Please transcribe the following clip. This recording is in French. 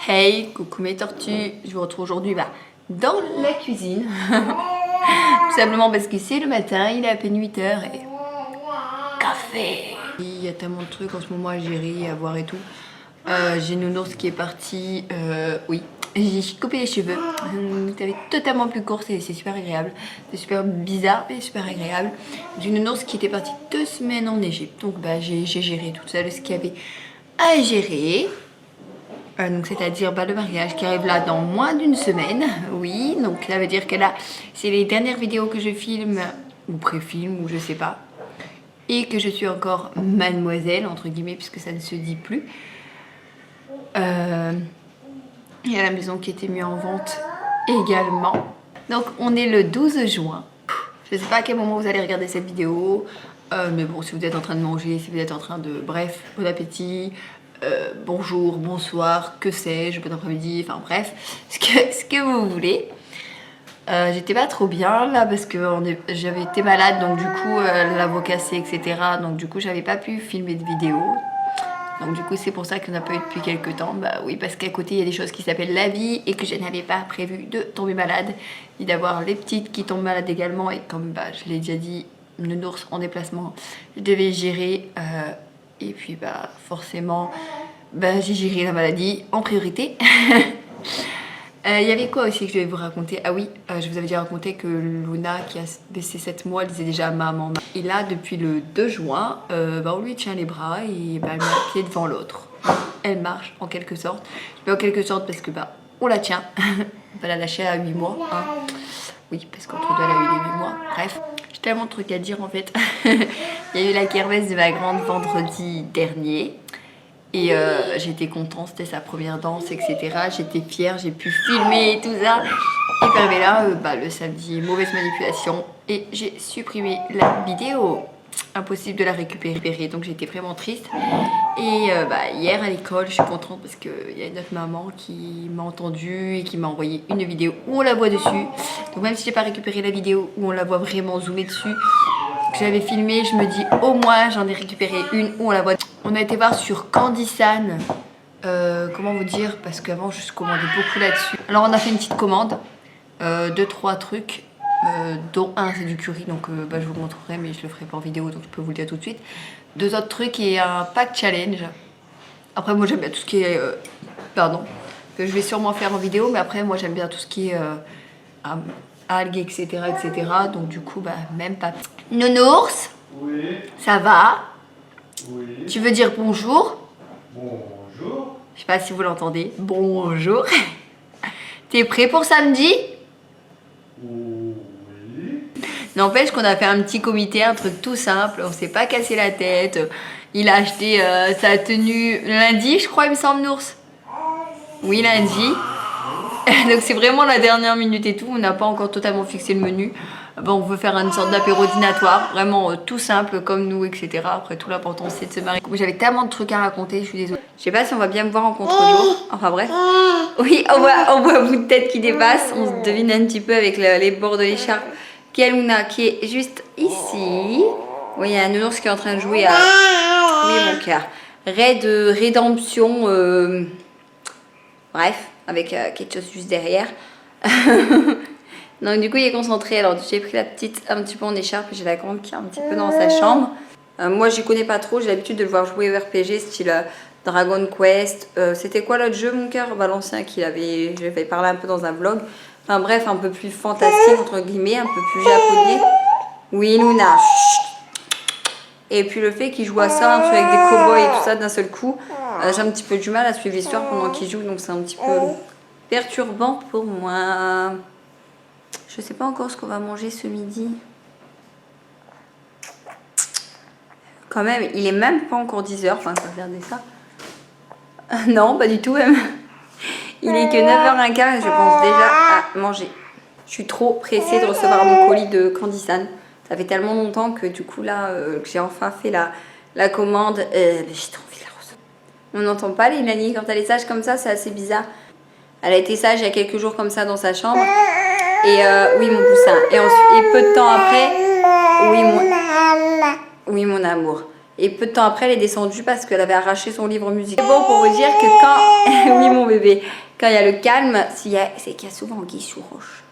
Hey, coucou mes tortues, je vous retrouve aujourd'hui dans la cuisine. Tout simplement parce que c'est le matin, il est à peine 8 h et café. Il y a tellement de trucs en ce moment à gérer, à voir et tout. J'ai une nounours qui est partie, oui, j'ai coupé les cheveux. Elle est totalement plus court, c'est super agréable. C'est super bizarre mais super agréable. J'ai une nounours qui était partie 2 semaines en Égypte, donc j'ai géré toute seule ce qu'il y avait à gérer. Donc c'est-à-dire le mariage qui arrive là dans moins d'une semaine, oui, donc ça veut dire que là c'est les dernières vidéos que je filme ou pré-filme ou je sais pas, et que je suis encore mademoiselle entre guillemets puisque ça ne se dit plus. Il y a la maison qui a été mise en vente également. Donc on est le 12 juin, je sais pas à quel moment vous allez regarder cette vidéo, mais bon, si vous êtes en train de manger, si vous êtes en train de... bref, bon appétit. Bonjour, bonsoir, que sais-je, bon après-midi, enfin bref, ce que vous voulez. J'étais pas trop bien là parce que j'avais été malade, donc du coup la voix cassée, etc. Donc du coup j'avais pas pu filmer de vidéo. Donc du coup c'est pour ça qu'on n'a pas eu depuis quelques temps. Bah oui, parce qu'à côté il y a des choses qui s'appellent la vie et que je n'avais pas prévu de tomber malade et d'avoir les petites qui tombent malades également. Et comme je l'ai déjà dit, une ours en déplacement, je devais gérer. Et puis forcément, j'ai géré la maladie en priorité. Il y avait quoi aussi que je devais vous raconter? Ah oui, je vous avais déjà raconté que Luna, qui a baissé 7 mois, elle disait déjà maman. Et là, depuis le 2 juin, on lui tient les bras et elle met un pied devant l'autre. Elle marche en quelque sorte. Je mets en quelque sorte parce que on la tient. On va la lâcher à 8 mois. Hein. Oui, parce qu'entre deux, elle a eu les 8 mois. Bref. J'ai tellement de trucs à dire en fait. Il y a eu la kermesse de ma grande vendredi dernier. Et j'étais contente, c'était sa première danse, etc. J'étais fière, j'ai pu filmer et tout ça. Et puis arrivé là, le samedi, mauvaise manipulation. Et j'ai supprimé la vidéo. Impossible de la récupérer, donc j'étais vraiment triste. Et hier à l'école, je suis contente parce qu'il y a une autre maman qui m'a entendue et qui m'a envoyé une vidéo où on la voit dessus. Donc même si j'ai pas récupéré la vidéo où on la voit vraiment zoomée dessus, que j'avais filmé, je me dis au moins j'en ai récupéré une où on la voit. On a été voir sur Candysan, comment vous dire, parce qu'avant je commandais beaucoup là-dessus. Alors on a fait une petite commande, 2-3 trucs. Dont un c'est du curry, donc je vous montrerai mais je le ferai pas en vidéo, donc je peux vous le dire tout de suite. 2 autres trucs et un pack challenge. Après moi j'aime bien tout ce qui est que je vais sûrement faire en vidéo, mais après moi j'aime bien tout ce qui est algues, etc., etc. Donc du coup même pas. Nounours, oui. Ça va? Oui. Tu veux dire bonjour? Bonjour. Je sais pas si vous l'entendez. Bonjour. T'es prêt pour samedi? N'empêche qu'on a fait un petit comité, un truc tout simple, on s'est pas cassé la tête. Il a acheté sa tenue lundi, je crois, il me semble, Nours. Oui, lundi. Donc c'est vraiment la dernière minute et tout, on n'a pas encore totalement fixé le menu. On veut faire une sorte d'apéro dînatoire, vraiment tout simple comme nous, etc. Après tout, l'important c'est de se marier. J'avais tellement de trucs à raconter, je suis désolée. Je sais pas si on va bien me voir en contre-jour, enfin bref. Oui, on voit un bout de tête qui dépasse, on se devine un petit peu avec les bords de l'écharpe. Luna qui est juste ici. Oui, il y a un nounours qui est en train de jouer à... Oui, mon cœur. Raid Rédemption. Bref, avec quelque chose juste derrière. Donc du coup, il est concentré. Alors j'ai pris la petite un petit peu en écharpe. J'ai la grande qui est un petit peu dans sa chambre. Moi, j'y connais pas trop. J'ai l'habitude de le voir jouer au RPG, style Dragon Quest. C'était quoi l'autre jeu, mon cœur? L'ancien qu'il avait... J'avais parlé un peu dans un vlog. Enfin bref, un peu plus fantastique, entre guillemets, un peu plus japonais. Oui, Luna. Et puis le fait qu'il joue à ça, un truc avec des cow-boys et tout ça d'un seul coup, j'ai un petit peu du mal à suivre l'histoire pendant qu'il joue, donc c'est un petit peu perturbant pour moi. Je sais pas encore ce qu'on va manger ce midi. Quand même, il est même pas encore 10 h, enfin, regardez ça. Non, pas du tout même. Il est que 9h15 et je pense déjà à manger. Je suis trop pressée de recevoir mon colis de Candysan. Ça fait tellement longtemps que du coup là, que j'ai enfin fait la commande. J'ai trop envie de la recevoir. On n'entend pas les nannies quand elle est sage comme ça, c'est assez bizarre. Elle a été sage il y a quelques jours comme ça dans sa chambre. Et oui mon poussin. Et ensuite, peu de temps après, oui mon amour. Et peu de temps après, elle est descendue parce qu'elle avait arraché son livre musical. C'est bon pour vous dire que quand... oui, mon bébé. Quand il y a le calme, c'est qu'il y a souvent anguille sous roche.